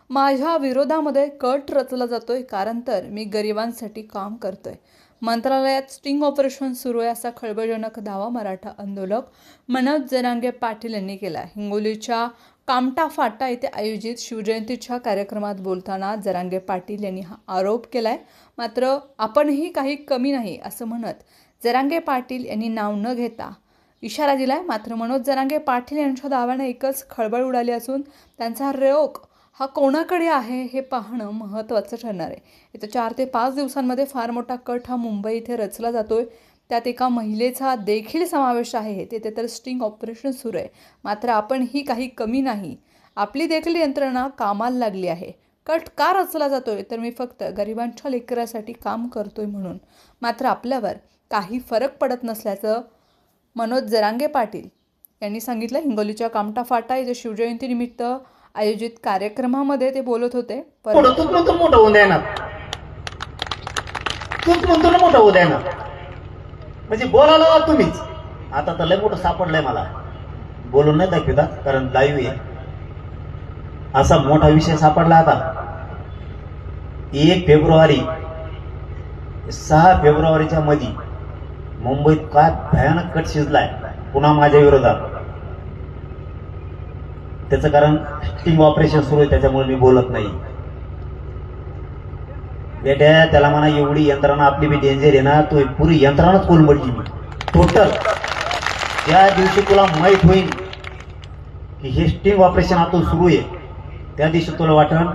माझ्या विरोधामध्ये कट रचला जातोय, कारण तर मी गरिबांसाठी काम करतोय. मंत्रालयात स्टिंग ऑपरेशन सुरू आहे, असा खळबळजनक दावा मराठा आंदोलक मनोज जरांगे पाटील यांनी केला. हिंगोलीच्या कामठा फाटा येथे आयोजित शिवजयंतीच्या कार्यक्रमात बोलताना जरांगे पाटील यांनी हा आरोप केलाय. मात्र आपणही काही कमी नाही असं म्हणत जरांगे पाटील यांनी नाव न घेता इशारा दिलाय. मात्र मनोज जरांगे पाटील यांच्या दाव्याने एकच खळबळ उडाली असून त्यांचा रोग हा कोणाकडे आहे हे पाहणं महत्त्वाचं ठरणार आहे. येत्या 4 ते 5 दिवसांमध्ये फार मोठा कट हा मुंबई इथे रचला जातोय. त्यात एका महिलेचा देखील समावेश आहे. तेथे तर स्टिंग ऑपरेशन सुरू आहे. मात्र आपण ही काही कमी नाही, आपली देखील यंत्रणा कामाला लागली आहे. कट का रचला जातोय, तर मी फक्त गरिबांच्या लेकरासाठी काम करतोय म्हणून. मात्र आपल्यावर काही फरक पडत नसल्याचं मनोज जरांगे पाटील यांनी सांगितलं. हिंगोलीच्या कामठा फाटा येथे शिवजयंतीनिमित्त आयोजित कार्यक्रमामध्ये ते बोलत होते. तूच म्हणतो मोठं होऊन द्यायना, तूच म्हणतो ना मोठं होऊ द्यायना, म्हणजे बोलायला तुम्हीच. आता तर लय मोठं सापडलंय मला, बोलून नाही दाखवता कारण लाईव्ह आहे. असा मोठा विषय सापडला आता. 1 फेब्रुवारी 6 फेब्रुवारीच्या मध्ये मुंबईत काय भयानक कट शिजलाय पुन्हा माझ्या विरोधात. त्याचं कारण स्टिंग ऑपरेशन सुरू आहे, त्याच्यामुळे मी बोलत नाही. बेट्या त्याला म्हणा एवढी यंत्रणा आपली बी डेंजर आहे ना, तो पुरी यंत्रणाच कोलमडली मी टोटल. त्या दिवशी तुला माहीत होईल की हे स्टिंग ऑपरेशन आता सुरू आहे, त्या दिवशी तुला वाटण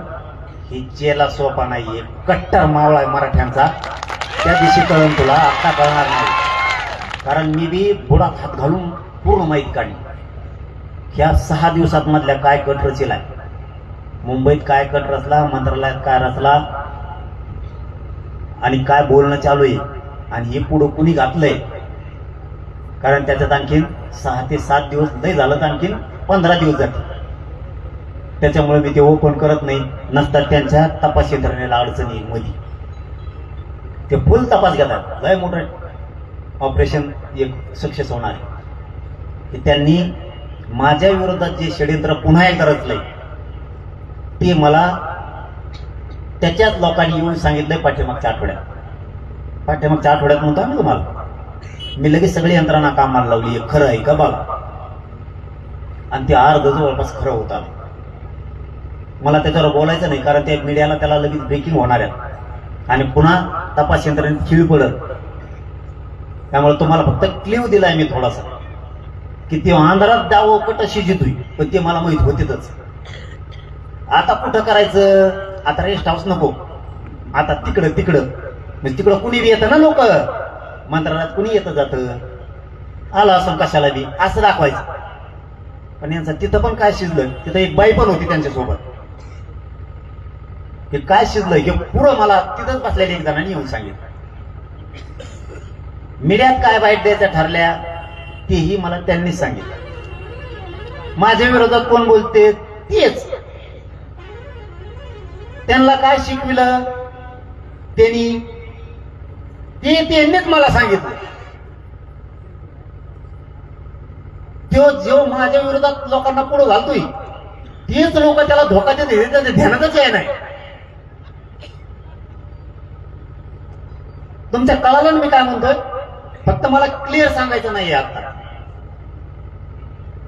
ही चेला सोपा नाहीये, कट्टर मावळा आहे मराठ्यांचा. त्या दिवशी कळण तुला, आता कळणार नाही. कारण मी बी बुडात हात घालून पूर्ण माहीत काढली. ह्या 6 दिवसात मधल्या काय कट रचलाय, मुंबईत काय कट रचला, मंत्रालयात काय रचला आणि काय बोलणं चालू आहे आणि हे पुढं कुणी घातलंय. कारण त्याच्यात आणखीन 6 ते 7 दिवस नाही झालं तर आणखीन 15 दिवस जातील. त्याच्यामुळे मी ते ओपन करत नाही. नसतात त्यांच्या तपास यंत्रणेला अडचणी मध्ये ते फुल तपास घेतात. लय मोठं ऑपरेशन एक सक्सेस होणार आहे. त्यांनी माझ्या विरोधात जे षडयंत्र पुन्हा एकदा रचलंय ते मला त्याच्याच लोकांनी येऊन सांगितलंय पाठीमागच्या आठवड्यात म्हणतो मी तुम्हाला. मी लगेच सगळी यंत्रणा कामाला लावली. खरं आहे का बघा. आणि ते अर्ध जवळपास खरं होत आलं. मला त्याच्यावर बोलायचं नाही, कारण त्या मीडियाला त्याला लगेच ब्रेकिंग होणार आहे आणि पुन्हा तपास यंत्रणेत खिळ पडत. त्यामुळे तुम्हाला फक्त क्ल्यू दिलाय मी थोडासा की ते अंधारात जावं कट शिजितोय, पण ते मला माहित होतेच. आता कुठं करायचं, आता रेस्ट हाऊस नको, आता तिकडं म्हणजे तिकडं कुणी बी येतं ना, लोक मंत्रालयात कुणी येतं जातं, आलं असं कशाला बी असं दाखवायचं. पण यांचं तिथं पण काय शिजलं, तिथं एक बाई पण होती त्यांच्यासोबत. हे काय शिजलं हे पुढं मला तिथंच बसलेल्या एक जणांनी येऊन सांगितलं. मीडियात काय वाईट द्यायच्या ठरल्या तेही मला त्यांनीच सांगितलं. माझ्या विरोधात कोण बोलते तेच. त्यांना काय शिकविलं त्यांनीच मला सांगितलं. जो माझ्या विरोधात लोकांना पुढे घालतोय तेच लोक त्याला धोका देते, ध्यानातच आहे नाही. तुमच्या कळालं मी काय म्हणतोय, फक्त मला क्लिअर सांगायचं नाहीये आता.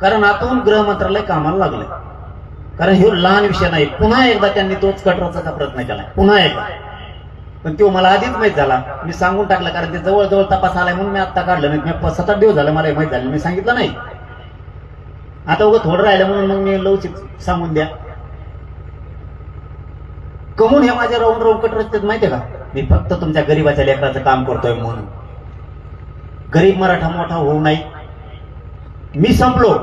कारण आतून गृह मंत्रालय कामाला लागलंय. कारण हे लहान विषय नाही. पुन्हा एकदा त्यांनी तोच कट रचायचा प्रयत्न केलाय, पुन्हा एकदा. पण तो मला आधीच माहित झाला, मी सांगून टाकला. कारण ते जवळ तपास आलाय म्हणून मी आता काढलं नाही. मी 7-8 दिवस झाले मला माहित झालं, मी सांगितलं नाही. आता उगं थोडं राहिलं म्हणून मग मी लवचिक सांगून द्या. कमून हे माझ्या राऊंड कट रचतात माहितीये का, मी फक्त तुमच्या गरीबाच्या लेकराचं काम करतोय म्हणून. गरीब मराठा मोठा होऊ नाही, मी संपलो.